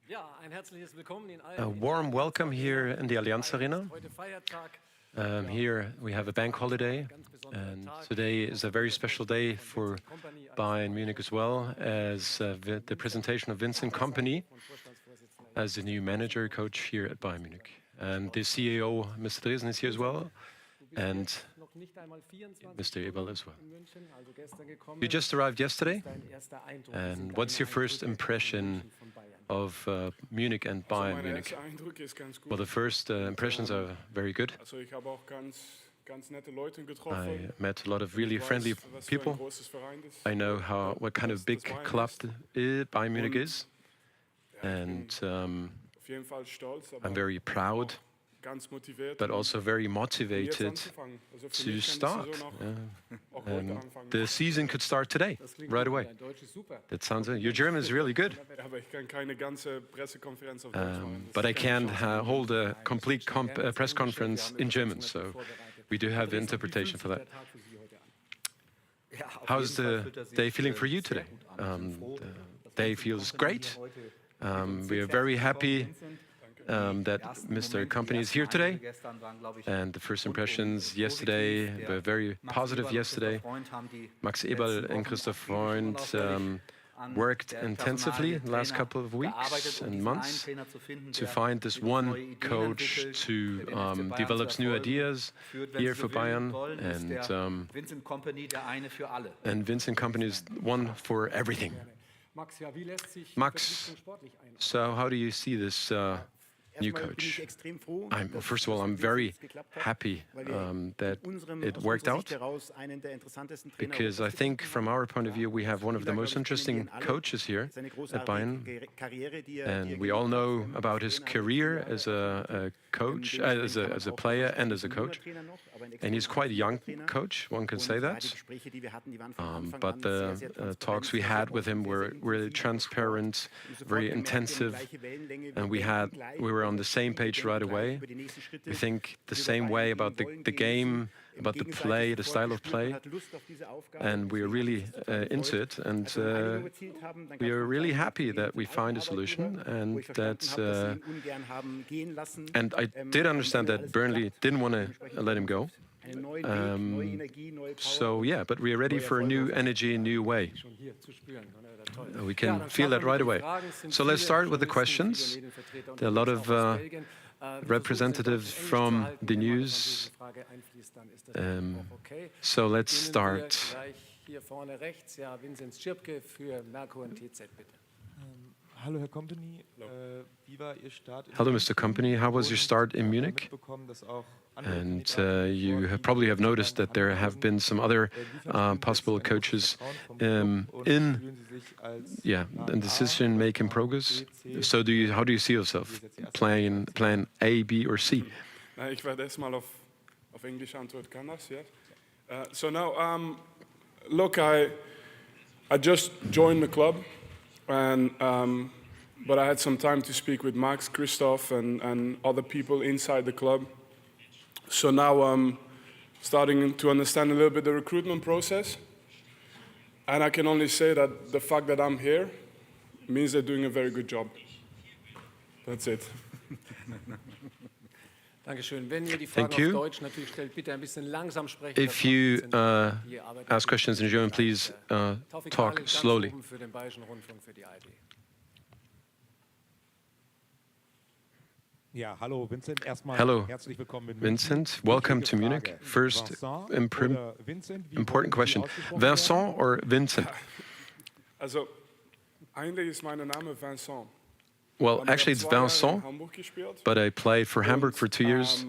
A warm welcome here in the Allianz Arena. Here we have a bank holiday, and today is a very special day for Bayern Munich as well, as the presentation of Vincent Kompany as the new manager coach here at Bayern Munich. And the CEO, Mr. Dresen, is here as well, and Mr. Eberl as well. You just arrived yesterday, and what's your first impression of Munich and Bayern Munich? Well, the first impressions are very good. I met a lot of really friendly people. I know what kind of big club Bayern Munich is, and I'm very proud, but also very motivated to start. And the season could start today, right away. That sounds good. Your German is really good. But I can't hold a complete press conference in German, so we do have interpretation for that. How's the day feeling for you today? The day feels great. We are very happy that Mr. Kompany is here today, and the first impressions yesterday were very positive yesterday. Max Eberl and Christoph Freund worked intensively in the last couple of weeks and months to find this one coach to develop new ideas here for Bayern, and Vincent Kompany is one for everything. Max, so how do you see this new coach? First of all, I'm very happy that it worked out, because I think from our point of view, we have one of the most interesting coaches here at Bayern. And we all know about his career as a coach, as a player and as a coach. And he's quite a young coach, one can say that. But the talks we had with him were really transparent, very intensive, and we were on the same page right away. We think the same way about the game, about the play, the style of play, and we are really into it. And we are really happy that we find a solution, and that. And I did understand that Burnley didn't want to let him go. So yeah, but we are ready for a new energy, a new way. We can feel that right away. So let's start with the questions. There are a lot of representatives from the news. So let's start. Hello, Mr. Kompany. How was your start in Munich? And you probably have noticed that there have been some other possible coaches in decision-making progress. So how do you see yourself? Plan A, B, or C? Ich werde erstmal auf Englisch antworten, kann das, ja? So now, look, I just joined the club, and but I had some time to speak with Max, Christoph, and other people inside the club. So now I'm starting to understand a little bit the recruitment process, and I can only say that the fact that I'm here means they're doing a very good job. That's it. Thank you. If you ask questions in German, please talk slowly. Hello, Vincent. Hello, Vincent. Welcome to Munich. First, important question. Vincent or Vincent? Also, eigentlich ist mein Name Vincent. Well, actually, it's Vincent, but I played for Hamburg for 2 years,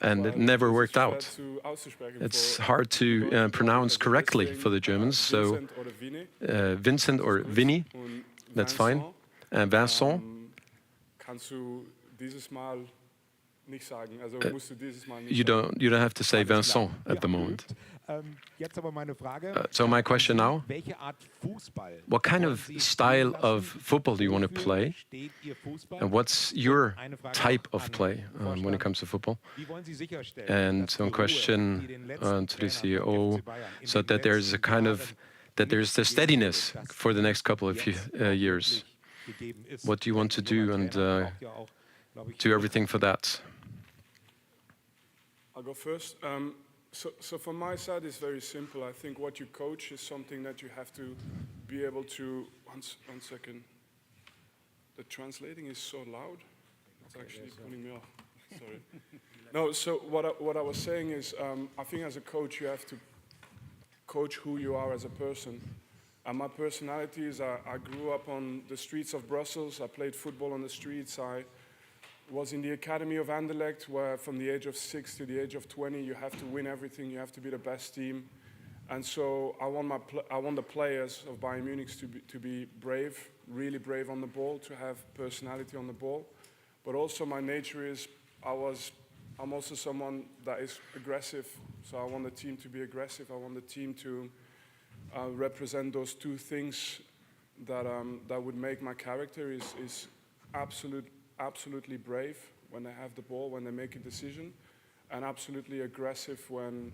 and it never worked out. It's hard to pronounce correctly for the Germans, so Vincent or Vinny, that's fine. Vincent. You don't have to say Vincent at the moment. So my question now, what kind of style of football do you want to play? And what's your type of play when it comes to football? And some question to the CEO, so that there's the steadiness for the next couple of years. what do you want to do, and do everything for that. I'll go first. So from my side, it's very simple. I think what you coach is something that you have to be able to. One second. The translating is so loud. It's actually putting me off. Sorry. No. So what I was saying is, I think as a coach, you have to coach who you are as a person. And my personality is, I grew up on the streets of Brussels. I played football on the streets. I was in the Academy of Anderlecht, where from the age of 6 to the age of 20, you have to win everything, you have to be the best team. And so I want the players of Bayern Munich to be brave, really brave on the ball, to have personality on the ball. But also my nature is, I'm also someone that is aggressive, so I want the team to be aggressive. I want the team to represent those two things that would make my character is absolutely brave when they have the ball, when they make a decision, and absolutely aggressive when,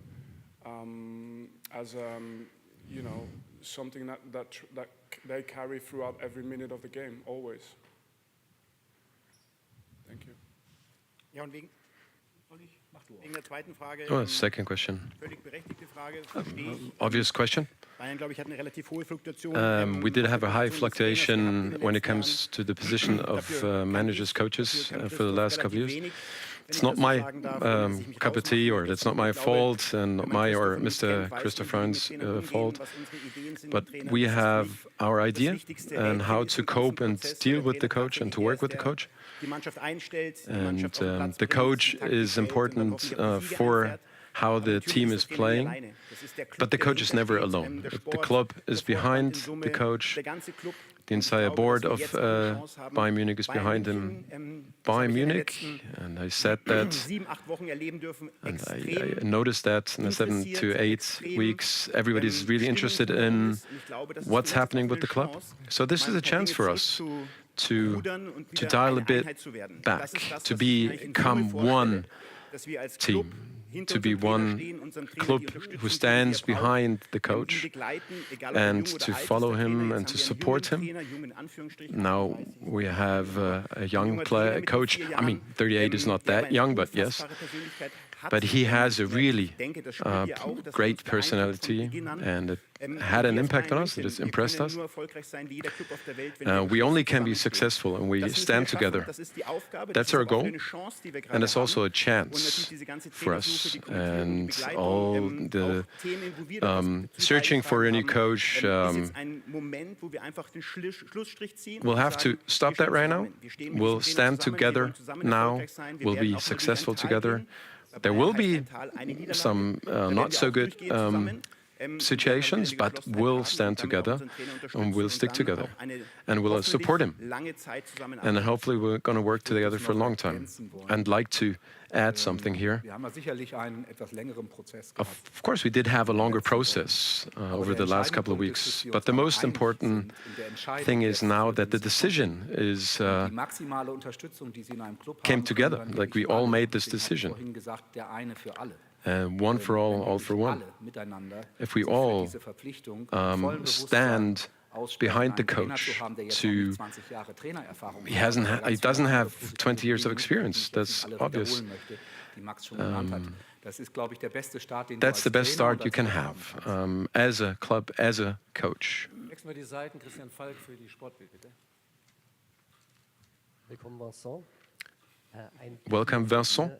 something that they carry throughout every minute of the game, always. Thank you. Ja, und wegen der zweiten Frage. Oh, second question. Völlig berechtigte Frage, verstehe ich. Obvious question. Bayern, glaube ich, hat eine relativ hohe Fluktuation. We did have a high fluctuation when it comes to the position of managers, coaches for the last couple of years. It's not my cup of tea, or it's not my fault, and not my or Mr. Christopher's fault. But we have our idea and how to cope and deal with the coach and to work with the coach. And the coach is important for how the team is playing, but the coach is never alone. The club is behind the coach. The entire board of Bayern Munich is behind him. Bayern Munich, and I said that, and I noticed that in the 7 to 8 weeks, everybody's really interested in what's happening with the club. So this is a chance for us to dial a bit back, to become one team, to be one club who stands behind the coach and to follow him and to support him. Now we have a young coach. I mean, 38 is not that young, but yes. But he has a really great personality, and it had an impact on us. It has impressed us. We only can be successful when we stand together. That's our goal, and it's also a chance for us. And all the searching for a new coach, we'll have to stop that right now. We'll stand together now. We'll be successful together. There will be some not so good situations, but we'll stand together and we'll stick together and we'll support him. And hopefully we're going to work together for a long time. I'd like to add something here. Of course, we did have a longer process over the last couple of weeks, but the most important thing is now that the decision is came together. Like, we all made this decision. One for all for one. If we all stand behind the coach, he doesn't have 20 years of experience. That's obvious. That's the best start you can have as a club, as a coach. Welcome, Vincent.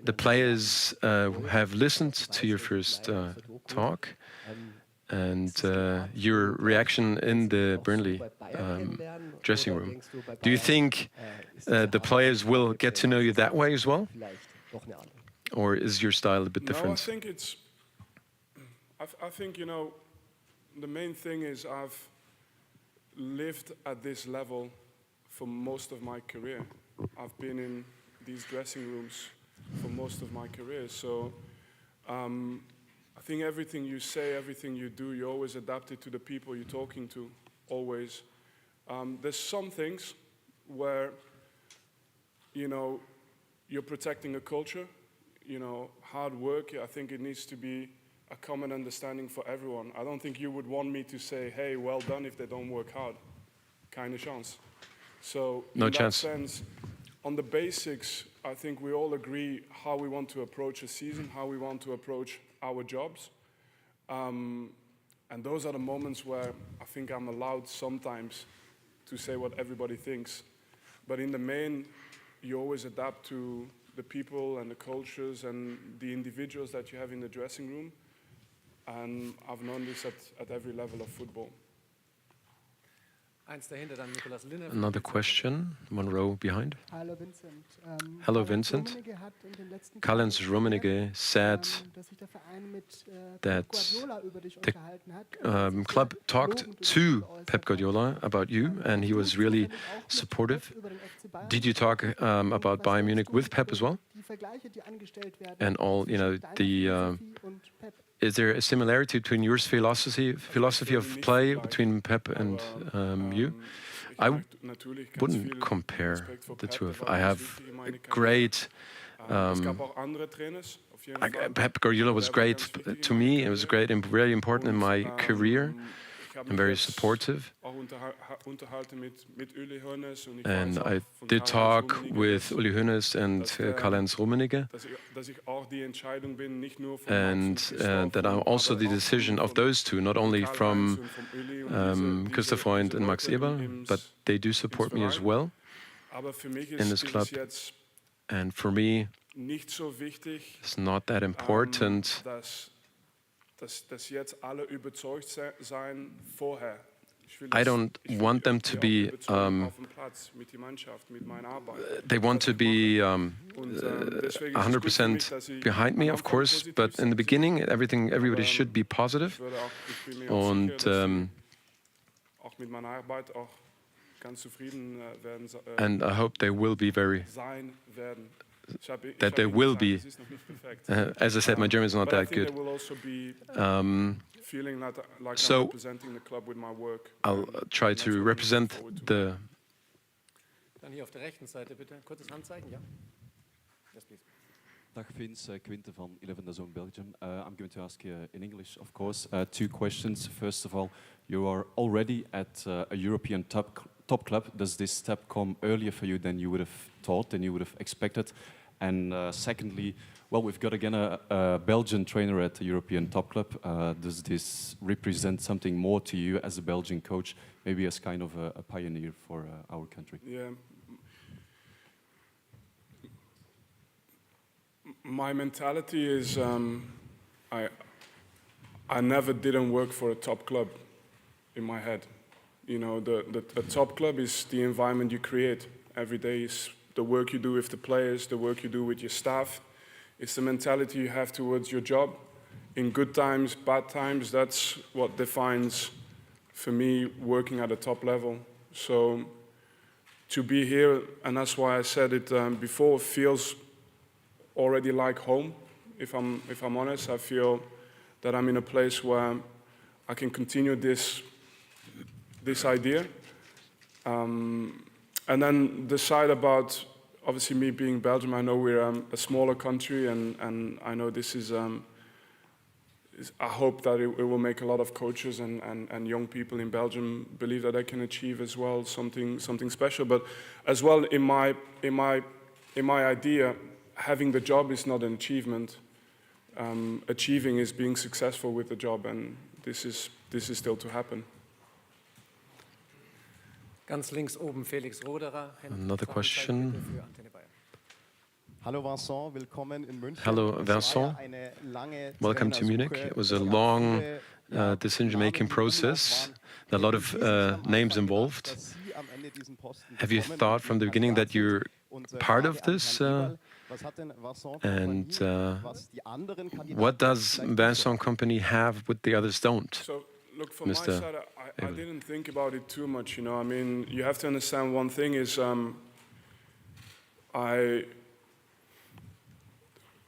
The players have listened to your first talk and your reaction in the Burnley dressing room. Do you think the players will get to know you that way as well? Or is your style a bit different? No, I think, you know, the main thing is I've lived at this level for most of my career. I've been in these dressing rooms for most of my career. So I think everything you say, everything you do, you always adapt it to the people you're talking to, always. There's some things where, you know, you're protecting a culture, you know, hard work. I think it needs to be a common understanding for everyone. I don't think you would want me to say, hey, well done if they don't work hard. Keine chance. So No in chance. that sense, on the basics, I think we all agree how we want to approach a season, how we want to approach our jobs. And those are the moments where I think I'm allowed sometimes to say what everybody thinks. But in the main, you always adapt to the people and the cultures and the individuals that you have in the dressing room. And I've known this at every level of football. Another question, one row behind. Hello, Vincent. Hello, Vincent. Karl-Heinz Rummenigge said that the club talked to Pep Guardiola about you, and he was really supportive. Did you talk about Bayern Munich with Pep as well? And all, is there a similarity between your philosophy of play between Pep and you? I wouldn't compare the two of. I have a great. Pep Guardiola was great to me. It was great and very important in my career, and very supportive. And I did talk with Uli Hoeneß and Karl-Heinz Rummenigge, and that I'm also the decision of those two, not only from Christoph Freund and Max Eberl, but they do support me as well in this club. And for me, it's not that important I don't want them to be, they want to be 100% behind me, of course, but in the beginning, everybody should be positive. And I hope they will be that they will be, as I said, my German is not that good. So I'll try to represent the... Dag Vince, Quinte van 11 Zone Belgium. I'm going to ask you in English, of course, 2 questions. First of all, you are already at a European top club. Does this step come earlier for you than you would have thought, than you would have expected? And secondly, well, we've got again a Belgian trainer at a European top club. Does this represent something more to you as a Belgian coach, maybe as kind of a pioneer for our country? Yeah. My mentality is I never didn't work for a top club in my head. You know, a top club is the environment you create every day. Is the work you do with the players, the work you do with your staff. It's the mentality you have towards your job. In good times, bad times, that's what defines, for me, working at a top level. So to be here, and that's why I said it before, feels already like home. If I'm honest, I feel that I'm in a place where I can continue this idea. And then the side about, obviously me being Belgium, I know we're a smaller country, and I know this is, I hope that it will make a lot of coaches and young people in Belgium believe that they can achieve as well something special. But as well, in my idea, having the job is not an achievement. Achieving is being successful with the job, and this is still to happen. Ganz links oben Felix Roderer. Another question. Hello Vincent, welcome to Munich. It was a long decision-making process, a lot of names involved. Have you thought from the beginning that you're part of this? And what does Vincent Kompany have what the others don't? Look, from my side, I didn't think about it too much, you know. I mean, you have to understand one thing is,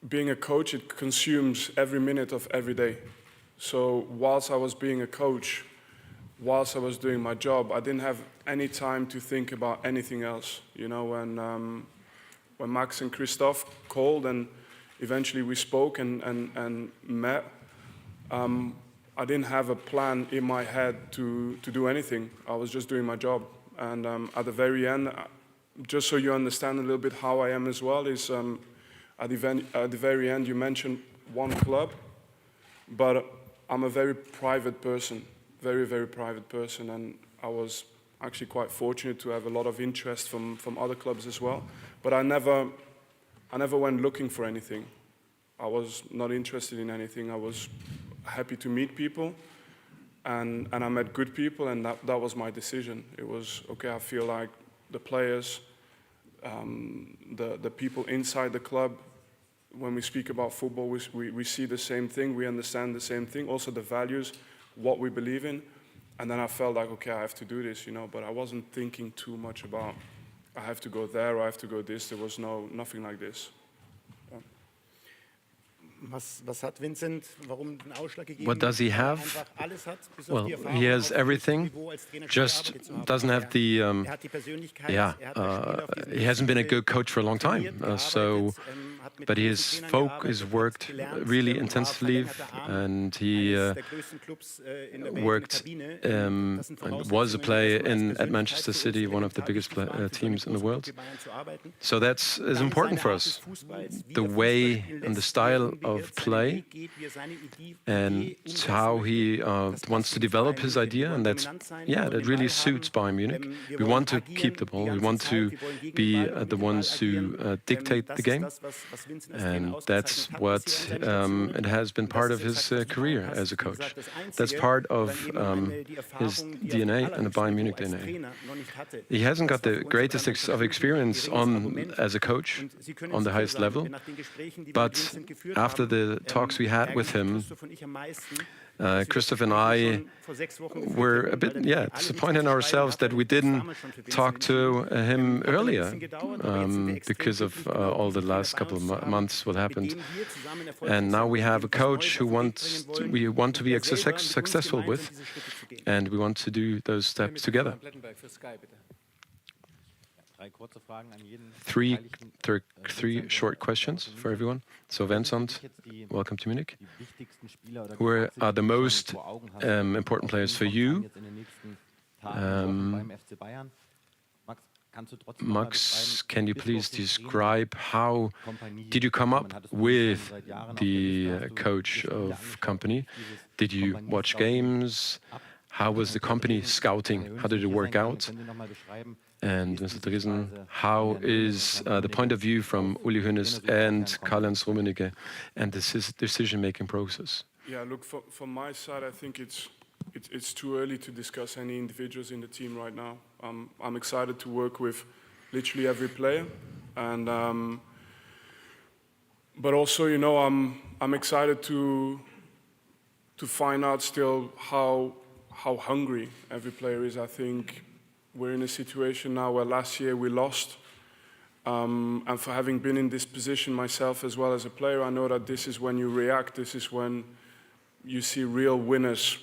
being a coach, it consumes every minute of every day. So whilst I was being a coach, whilst I was doing my job, I didn't have any time to think about anything else. You know, when Max and Christoph called and eventually we spoke and met, I didn't have a plan in my head to do anything. I was just doing my job. And at the very end, just so you understand a little bit how I am as well, is at the very end you mentioned one club, but I'm a very private person, very, very private person, and I was actually quite fortunate to have a lot of interest from other clubs as well. But I never went looking for anything. I was not interested in anything. I was happy to meet people, and I met good people, and that was my decision. It was, okay, I feel like the players, the people inside the club, when we speak about football, we see the same thing, we understand the same thing, also the values, what we believe in. And then I felt like, okay, I have to do this, you know, but I wasn't thinking too much about, I have to go there, or I have to go this. There was nothing like this. Was hat Vincent, warum den Ausschlag gegeben? What does he have? Einfach alles hat, bis Well, auf die Erfahrung, he has auf diesem everything, Niveau als Trainer just gearbeitet zu haben. doesn't have the, hat die Persönlichkeit, yeah, hat das Spiel auf diesem he hasn't been a Niveau good coach for a long time, trainiert, so, gearbeitet, hat mit but großen his Trainern focus gearbeitet, worked gelernt, really war intensively, verlängerter Arm and he eines der größten Clubs, in der Welt, worked in der Kabine. Das sind and was a Voraussetzungen, player dass man als at Persönlichkeit Manchester für uns City, one of the elementar biggest wichtig war, für so einen teams in the großen world. Club wie Bayern zu arbeiten. So that's is important for us. The way and the style of play, and how he wants to develop his idea, and that really suits Bayern Munich. We want to keep the ball, we want to be the ones who dictate the game, and that's what it has been part of his career as a coach. That's part of his DNA and the Bayern Munich DNA. He hasn't got the greatest of experience as a coach on the highest level, but after the talks we had with him, Christoph and I were a bit disappointed in ourselves that we didn't talk to him earlier because of all the last couple of months what happened. And now we have a coach who we want to be successful with, and we want to do those steps together. Three short questions for everyone. So Vincent, welcome to Munich. Who are the most important players for you? Max, can you please describe how did you come up with the coach of Kompany? Did you watch games? How was the company scouting? How did it work out? And Mr. Driesen, how is the point of view from Uli Hoeneß and Karl-Heinz Rummenigge and the decision-making process? Yeah, look, from my side, I think it's too early to discuss any individuals in the team right now. I'm excited to work with literally every player, and but also, you know, I'm excited to find out still how hungry every player is. I think we're in a situation now where last year we lost, and for having been in this position myself as well as a player, I know that this is when you react, this is when you see real winners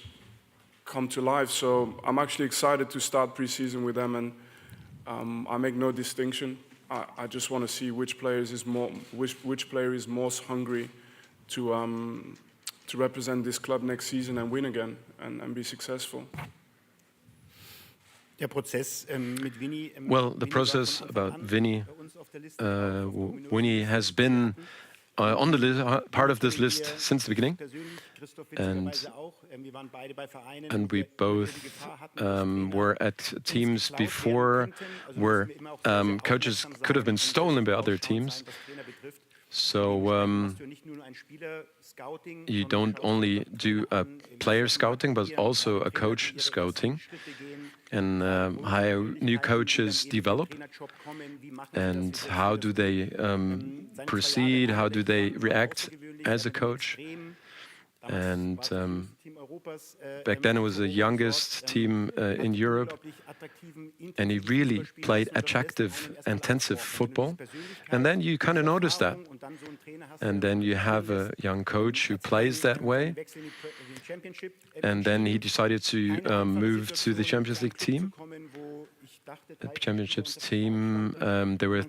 come to life. So I'm actually excited to start pre-season with them, and I make no distinction. I just want to see which player is most hungry to represent this club next season and win again and be successful. Well, the process about Vinny, Winnie has been on the list, part of this list since the beginning, and we both were at teams before where coaches could have been stolen by other teams. So you don't only do player scouting, but also a coach scouting, and how new coaches develop, and how do they proceed, how do they react as a coach. And back then it was the youngest team in Europe, and he really played attractive, intensive football. And then you kind of notice that. And then you have a young coach who plays that way. And then he decided to move to the Champions League team. The Championships team, they were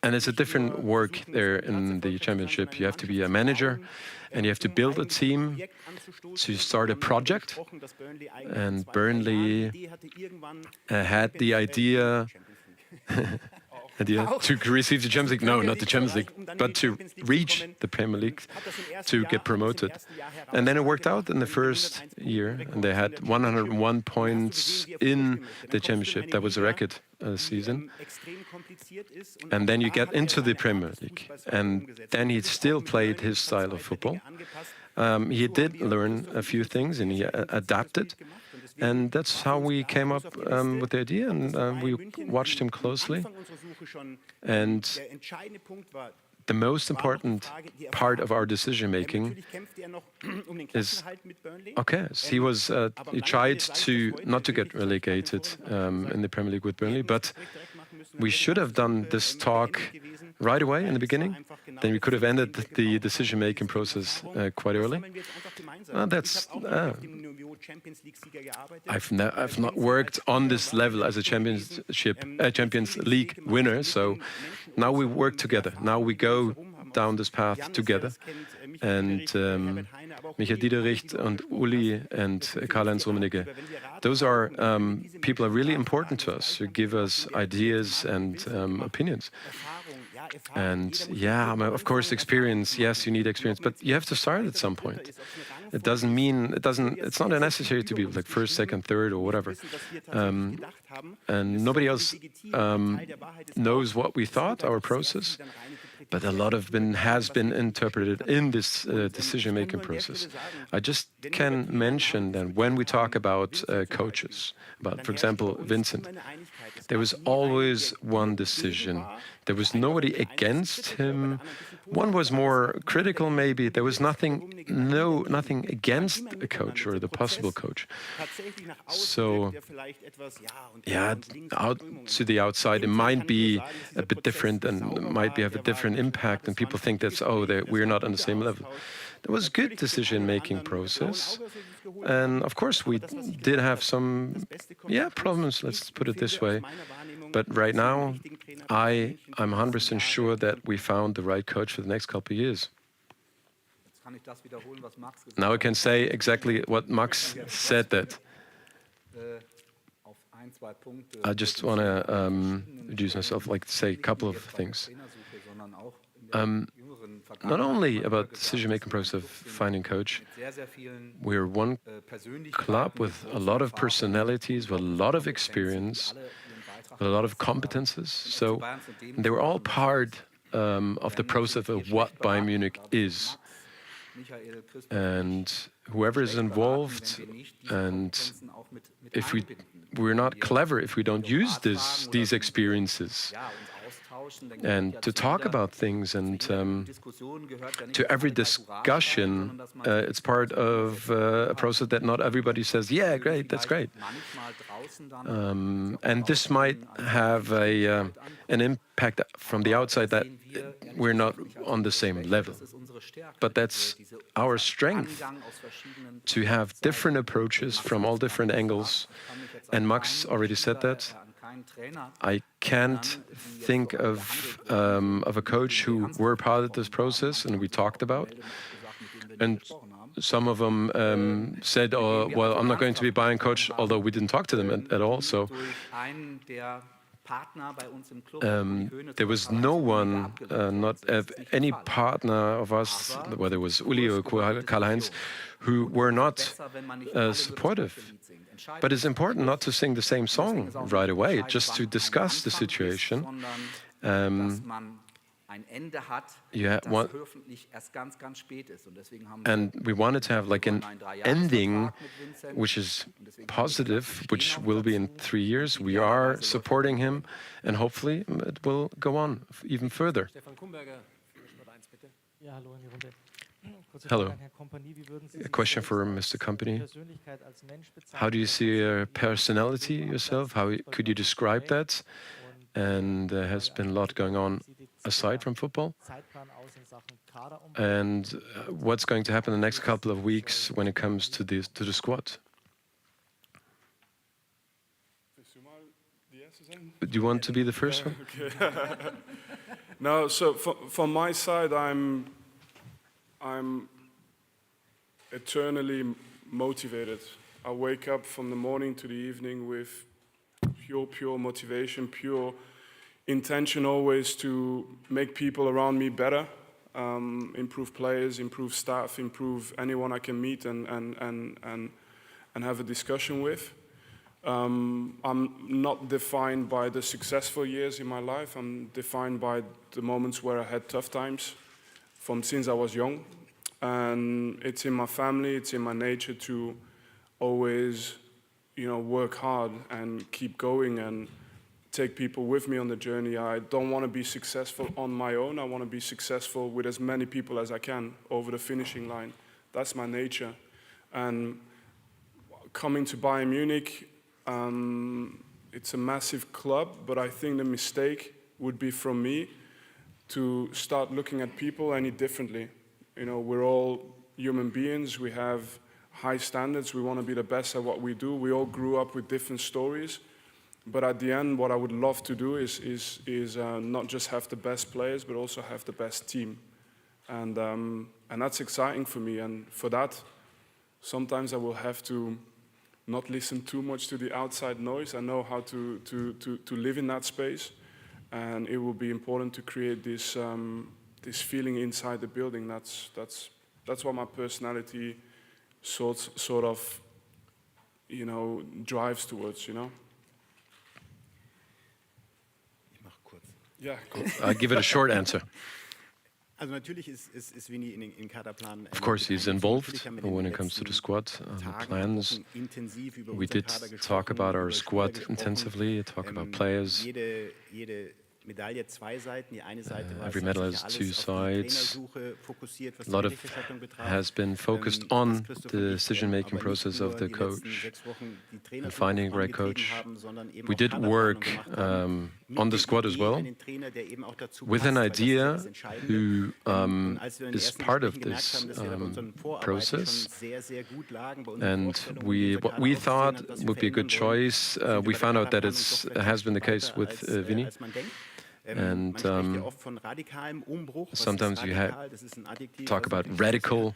And it's a different work there in the championship. You have to be a manager and you have to build a team to start a project. And Burnley had the idea to receive the Champions League. No, not the Champions League, but to reach the Premier League, to get promoted. And then it worked out in the first year, and they had 101 points in the Championship. That was a record season. And then you get into the Premier League, and then he still played his style of football. He did learn a few things, and he adapted. And that's how we came up with the idea, and we watched him closely. And the most important part of our decision-making is, okay, so he tried not to get relegated in the Premier League with Burnley, but we should have done this talk right away in the beginning. Then we could have ended the decision-making process quite early. I've not worked on this level as a Champions League winner, so now we work together. Now we go down this path together. And Michael Diederich and Uli and Karl-Heinz Rummenigge, those are people are really important to us, who give us ideas and opinions. And yeah, of course, experience. Yes, you need experience, but you have to start at some point. It's not necessary to be like first, second, third, or whatever. And nobody else knows what we thought, our process. But a lot has been interpreted in this decision-making process. I just can mention that when we talk about coaches, for example, Vincent, there was always one decision. There was nobody against him. One was more critical, maybe. There was nothing against the coach or the possible coach. So, yeah, out to the outside, it might be a bit different and might have a different impact, and people think we're not on the same level. There was a good decision-making process, and of course we did have some problems. Let's put it this way. But right now, I'm 100% sure that we found the right coach for the next couple of years. Now I can say exactly what Max said. That I just want to introduce myself, say a couple of things. Not only about decision-making process of finding coach. We're one club with a lot of personalities, with a lot of experience, with a lot of competences. So they were all part of the process of what Bayern Munich is. And whoever is involved, and if we're not clever, if we don't use these experiences, and to talk about things, and to every discussion, it's part of a process that not everybody says, yeah, great, that's great. And this might have an impact from the outside that we're not on the same level. But that's our strength, to have different approaches from all different angles. And Max already said that. I can't think of a coach who were part of this process and we talked about. And some of them said, oh, well, I'm not going to be Bayern coach, although we didn't talk to them at all. So there was no one, not any partner of us, whether it was Uli or Karl-Heinz, who were not supportive. But it's important not to sing the same song right away, just to discuss the situation. And we wanted to have like an ending which is positive, which will be in 3 years. We are supporting him, and hopefully it will go on even further. Hello. A question for Mr. Kompany. How do you see your personality yourself? How could you describe that? And there has been a lot going on aside from football. And what's going to happen in the next couple of weeks when it comes to the squad? Do you want to be the first one? Okay. No, so from my side, I'm eternally motivated. I wake up from the morning to the evening with pure motivation, pure intention always to make people around me better, improve players, improve staff, improve anyone I can meet and have a discussion with. I'm not defined by the successful years in my life. I'm defined by the moments where I had tough times from since I was young. And it's in my family, it's in my nature to always, work hard and keep going and take people with me on the journey. I don't want to be successful on my own. I want to be successful with as many people as I can over the finishing line. That's my nature. And coming to Bayern Munich, it's a massive club, but I think the mistake would be from me to start looking at people any differently. We're all human beings. We have high standards. We want to be the best at what we do. We all grew up with different stories. But at the end, what I would love to do is not just have the best players, but also have the best team. And that's exciting for me. And for that, sometimes I will have to not listen too much to the outside noise. I know how to live in that space. And it will be important to create this feeling inside the building. That's what my personality sort of drives towards, Yeah, cool. I'll give it a short answer. Also natürlich ist Vinny in Kaderplan. Of course, he's involved when it comes to the squad plans. We did talk about our squad intensively, talk about players. Every medal has two sides. A lot of has been focused on the decision-making process of the coach and finding a great coach. We did work on the squad as well with an idea who is part of this process. And what we thought would be a good choice, we found out that it has been the case with Vinny. And sometimes you talk about radical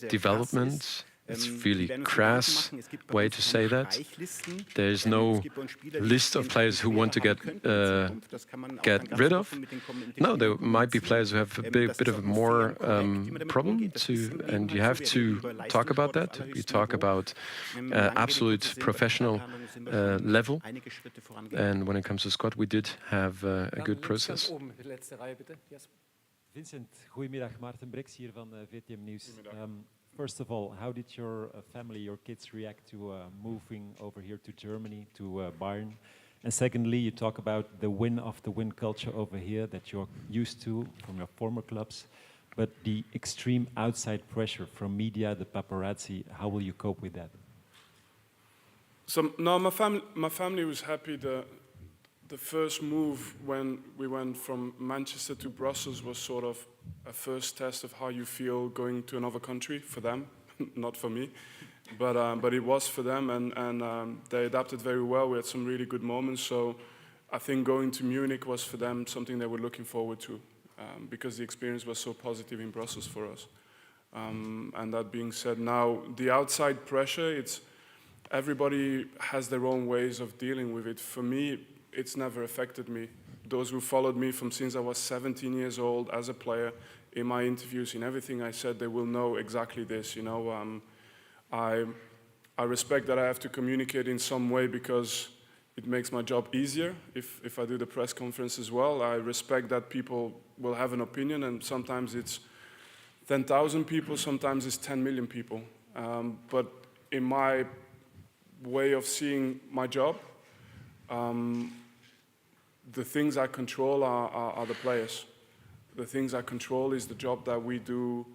development. It's really crass way to say that. There's no list of players who want to get rid of. No, there might be players who have a bit of more problem and you have to talk about that. You talk about absolute professional level. And when it comes to squad, we did have a good process. Vincent, goedemiddag. Maarten Brix hier van VTM Nieuws. First of all, how did your family, your kids react to moving over here to Germany, to Bayern? And secondly, you talk about the win culture over here that you're used to from your former clubs, but the extreme outside pressure from media, the paparazzi, how will you cope with that? So, no, my family was happy. The first move when we went from Manchester to Brussels was sort of a first test of how you feel going to another country for them, not for me, but it was for them, and they adapted very well. We had some really good moments. So I think going to Munich was for them something they were looking forward to because the experience was so positive in Brussels for us. And that being said, now the outside pressure, everybody has their own ways of dealing with it. For me, it's never affected me. Those who followed me from since I was 17 years old as a player, in my interviews, in everything I said, they will know exactly this. I respect that I have to communicate in some way because it makes my job easier if I do the press conference as well. I respect that people will have an opinion, and sometimes it's 10,000 people, sometimes it's 10 million people. But in my way of seeing my job, the things I control are the players. The things I control is the job that we do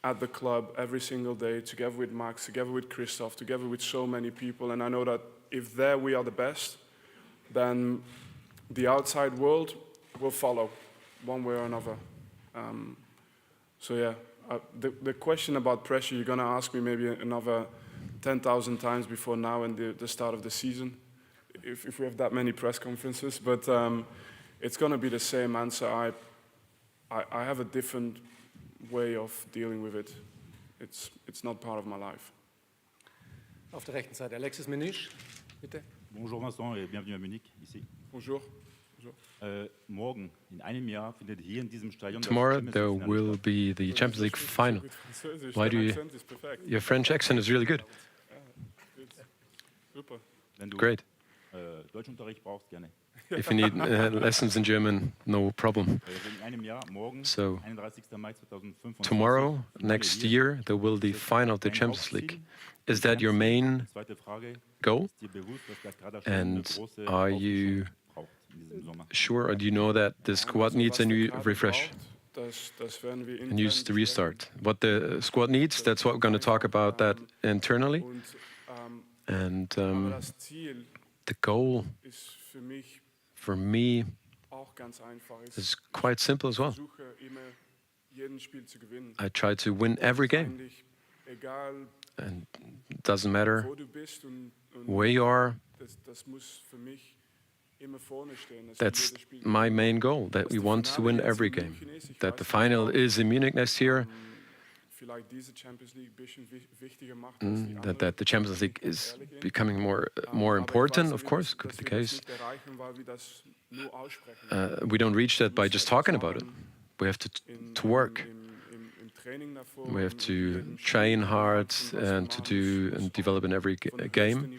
at the club every single day, together with Max, together with Christoph, together with so many people. And I know that if there we are the best, then the outside world will follow one way or another. So yeah, the question about pressure, you're going to ask me maybe another 10,000 times before now and the start of the season. if we have that many press conferences, but it's going to be the same answer. I have a different way of dealing with it. It's not part of my life. Auf der rechten Seite, Alexis Menüsch, bitte. Bonjour Vincent et bienvenue à Munich, ici. Bonjour. Morgen, in einem Jahr, findet hier in diesem Stadion Tomorrow there will be the Champions League final. Why do you? Your French accent is really good. Super. Wenn du Great. Deutschunterricht brauchst, gerne. If you need lessons in German, no problem. In einem Jahr, morgen, So 31. Mai 2025. tomorrow, next year, there will be the final of the Champions League. Is that your main Zweite Frage, goal? ist dir bewusst, dass der Kader schon eine And große are you braucht in diesem Sommer? sure, or do you know that the squad needs a new refresh? Das werden wir And use the restart. What the squad needs, that's what we're going to talk about that internally. And Aber das Ziel the goal ist für mich for me auch ganz einfach. is quite simple as well. Ich versuche immer, jeden Spiel zu gewinnen. I try to win every game. Eigentlich egal, And it doesn't matter wo du bist und where you are, das muss für mich immer vorne stehen. dass wir that's jedes Spiel my main goal, that we want to win every game. That the final is in Munich next year, vielleicht diese Champions League ein bisschen wichtiger macht als die that the Champions League is becoming more important, of course, could be the case. We don't reach that by just talking about it. We have to work. We have to train hard and to do and develop in every game.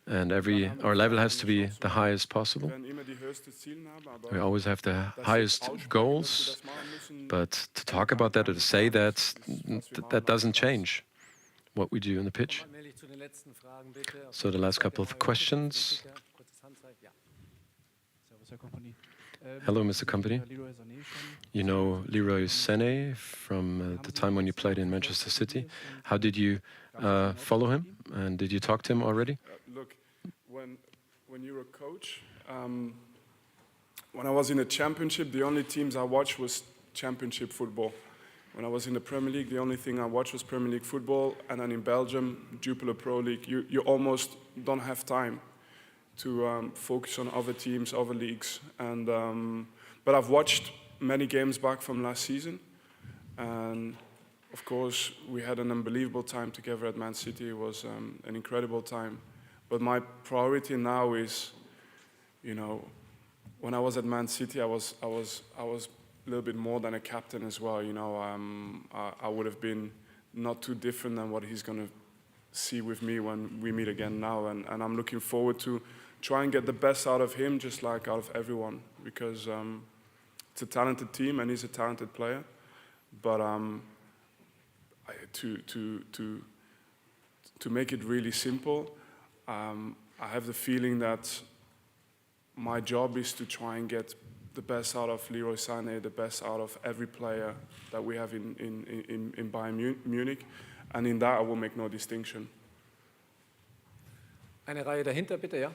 And our level has to be the highest possible. We always have the highest goals, but to talk about that or to say that, that doesn't change what we do on the pitch. So the last couple of questions. Hello, Mr. Kompany. You know Leroy Sané from the time when you played in Manchester City. How did you follow him, and did you talk to him already? Look, when you're a coach, when I was in the Championship, the only teams I watched was Championship football. When I was in the Premier League, the only thing I watched was Premier League football, and then in Belgium, Jupiler Pro League. You almost don't have time to focus on other teams, other leagues. And but I've watched many games back from last season, and of course we had an unbelievable time together at Man City. It was an incredible time. But my priority now is, you know, when I was at Man City, I was a little bit more than a captain as well. You know, I would have been not too different than what he's going to see with me when we meet again now, and I'm looking forward to try and get the best out of him, just like out of everyone, because it's a talented team and he's a talented player. But to make it really simple, I have the feeling that my job is to try and get the best out of Leroy Sané, the best out of every player that we have in Bayern Munich, and in that I will make no distinction. Eine Reihe dahinter, bitte, ja.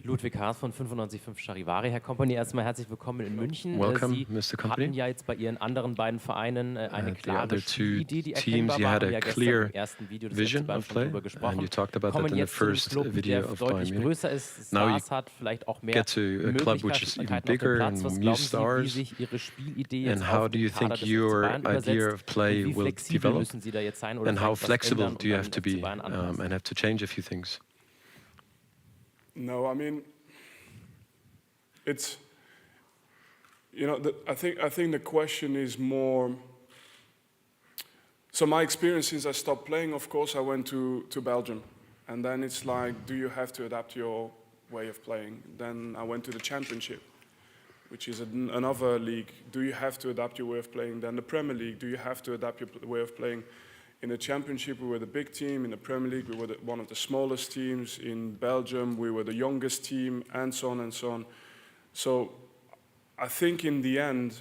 Ludwig Haas von 95.5 Charivari. Herr Kompany, erstmal herzlich willkommen in München. Welcome, Sie Mr. Kompany. hatten ja jetzt bei Ihren anderen beiden Vereinen eine klare other two Spielidee, die teams, erkennbar you war. had Wir a haben ja gestern clear im ersten Video des vision FC of schon play, drüber and gesprochen. you talked about that Kommen in the jetzt zu einem first Club, video der of deutlich Bayern Munich. größer ist, Now you Stars hat, vielleicht auch mehr get to a club which is even Möglichkeiten auf dem bigger Platz. and Was new glauben Sie, wie stars. sich Ihre Spielidee jetzt And how auf do den you Kader think des FC your Bayern idea übersetzt? of play Und wie will flexibel develop? müssen Sie da jetzt sein oder And how vielleicht was flexible ändern do you und have to dann FC be Bayern anpassen? and have to change a few things? No, I mean, it's, you know, I think the question is more. So my experience since I stopped playing, of course, I went to Belgium, and then it's like, do you have to adapt your way of playing? Then I went to the Championship, which is another league. Do you have to adapt your way of playing? Then the Premier League, do you have to adapt your way of playing? In the Championship, we were the big team. In the Premier League, we were one of the smallest teams. In Belgium, we were the youngest team, and so on and so on. So I think in the end,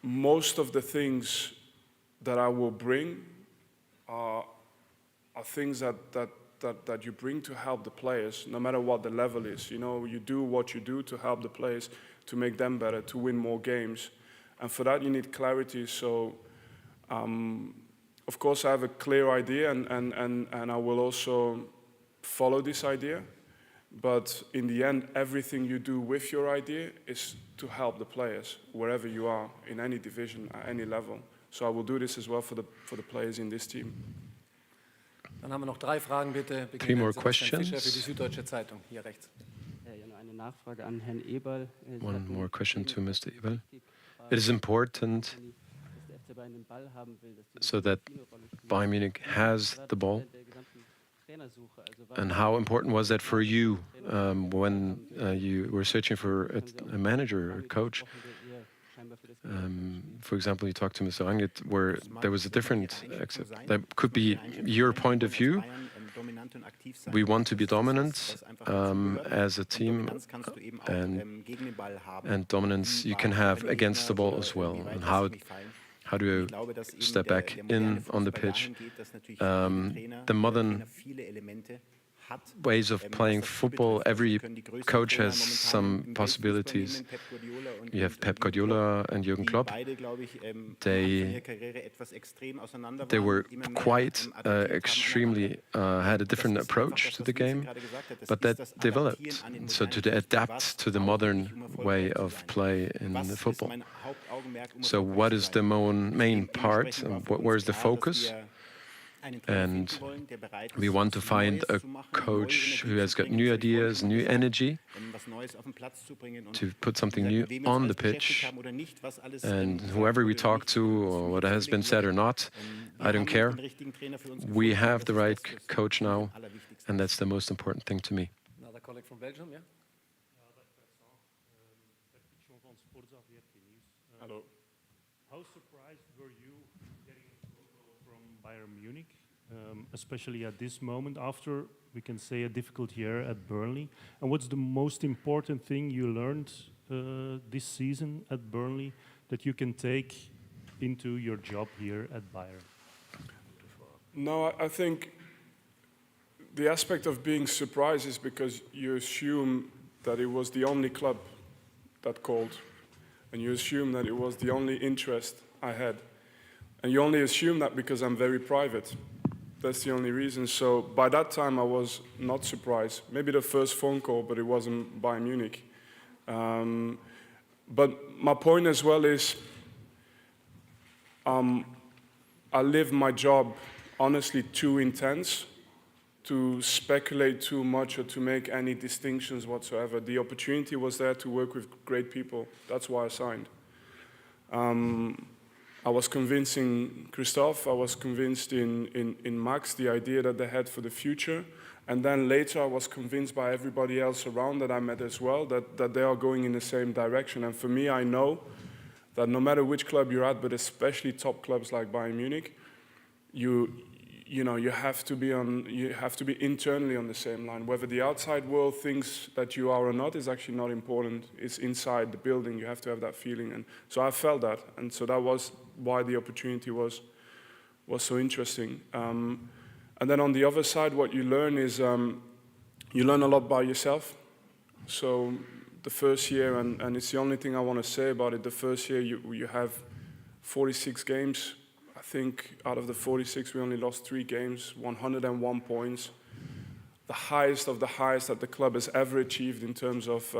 most of the things that I will bring are things that you bring to help the players, no matter what the level is. You know, you do what you do to help the players, to make them better, to win more games. And for that, you need clarity. So, of course, I have a clear idea, and I will also follow this idea. But in the end, everything you do with your idea is to help the players, wherever you are, in any division, at any level. So I will do this as well for the players in this team. Dann haben wir noch 3 Fragen, bitte. Three more Sebastian Fischer questions. für die Süddeutsche Zeitung, hier rechts. Ja, noch eine Nachfrage an Herrn Eberl. One more question to Mr. Ebel. It is important so that Bayern Munich has the ball. And how important was that for you when you were searching for a manager or a coach? For example, you talked to Mr. Angit, where there was a different exit. That could be your point of view. We want to be dominant as a team, and dominance you can have against the ball as well. And how do you step back in on the pitch? The modern ways of playing football, every coach has some possibilities. You have Pep Guardiola and Jürgen Klopp. They were quite extremely, had a different approach to the game, but that developed. So to adapt to the modern way of play in the football. So what is the main part? Where's the focus? And we want to find a coach who has got new ideas, new energy to put something new on the pitch. And whoever we talk to, or what has been said or not, I don't care. We have the right coach now, and that's the most important thing to me. Another colleague from Belgium, yeah? Hello. How surprised were you getting a phone from Bayern Munich, especially at this moment after, we can say, a difficult year at Burnley? And what's the most important thing you learned this season at Burnley that you can take into your job here at Bayern? No, I think the aspect of being surprised is because you assume that it was the only club that called, and you assume that it was the only interest I had. And you only assume that because I'm very private. That's the only reason. So by that time, I was not surprised. Maybe the first phone call, but it wasn't Bayern Munich. But my point as well is I live my job honestly too intense to speculate too much or to make any distinctions whatsoever. The opportunity was there to work with great people. That's why I signed. I was convincing Christophe, I was convinced in Max, the idea that they had for the future. And then later I was convinced by everybody else around that I met as well, that they are going in the same direction. And for me, I know that no matter which club you're at, but especially top clubs like Bayern Munich, you have to be internally on the same line. Whether the outside world thinks that you are or not is actually not important. It's inside the building. You have to have that feeling. And so I felt that. And so that was why the opportunity was so interesting. And then on the other side, what you learn is you learn a lot by yourself. So the first year, and it's the only thing I want to say about it, the first year you have 46 games. I think out of the 46, we only lost 3 games, 101 points. The highest of the highest that the club has ever achieved in terms of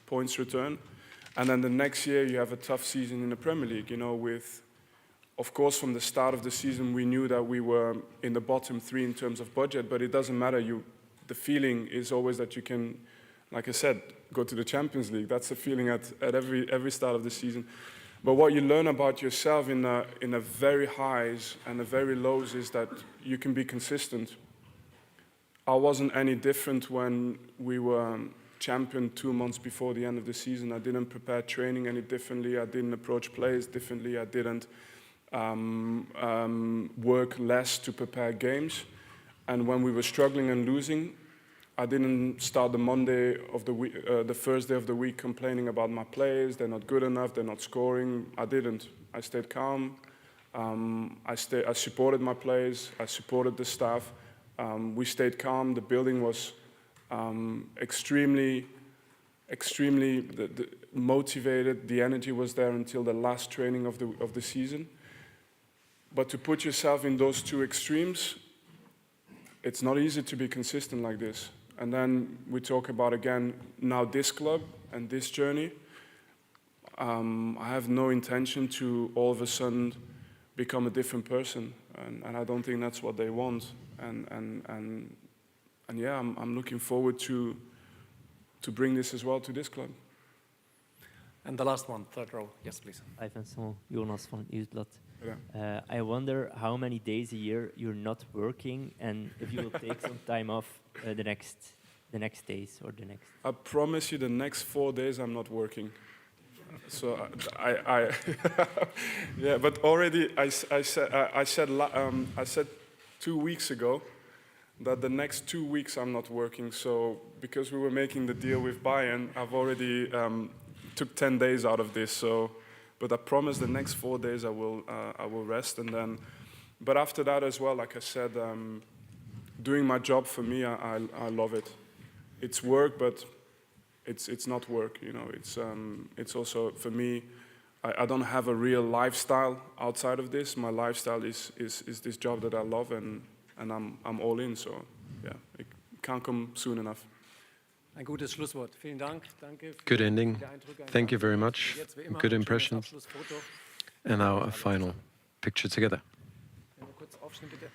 points return. And then the next year, you have a tough season in the Premier League, with, of course, from the start of the season, we knew that we were in the bottom 3 in terms of budget, but it doesn't matter. The feeling is always that you can, like I said, go to the Champions League. That's the feeling at every start of the season. But what you learn about yourself in the very highs and the very lows is that you can be consistent. I wasn't any different when we were champion 2 months before the end of the season. I didn't prepare training any differently. I didn't approach players differently. I didn't work less to prepare games. And when we were struggling and losing, I didn't start the Monday of the week, the first day of the week complaining about my players. They're not good enough. They're not scoring. I didn't. I stayed calm. I supported my players. I supported the staff. We stayed calm. The building was extremely motivated. The energy was there until the last training of the season. But to put yourself in those 2 extremes, it's not easy to be consistent like this. And then we talk about, again, now this club and this journey. I have no intention to all of a sudden become a different person, and I don't think that's what they want. And yeah, I'm looking forward to bring this as well to this club. And the last one, third row. Yes, please. Hi, Vincent. Jonas from Nieuwsblad. Yeah. I wonder how many days a year you're not working, and if you will take some time off the next days or the next. I promise you, the next 4 days I'm not working. So I yeah, but already I said 2 weeks ago that the next 2 weeks I'm not working. So because we were making the deal with Bayern, I've already took 10 days out of this. So, but I promise the next 4 days I will rest, and then. But after that as well, like I said, doing my job for me, I love it. It's work, but it's not work. You know, it's also for me. I don't have a real lifestyle outside of this. My lifestyle is this job that I love, and I'm all in. So yeah, it can't come soon enough. Ein gutes Schlusswort. Vielen Dank. Danke für Good ending. die Eindrücke. Thank you very much. Jetzt wie immer Good ein schönes impressions. Abschlussfoto. And now a final picture together. Kurz aufstehen, bitte.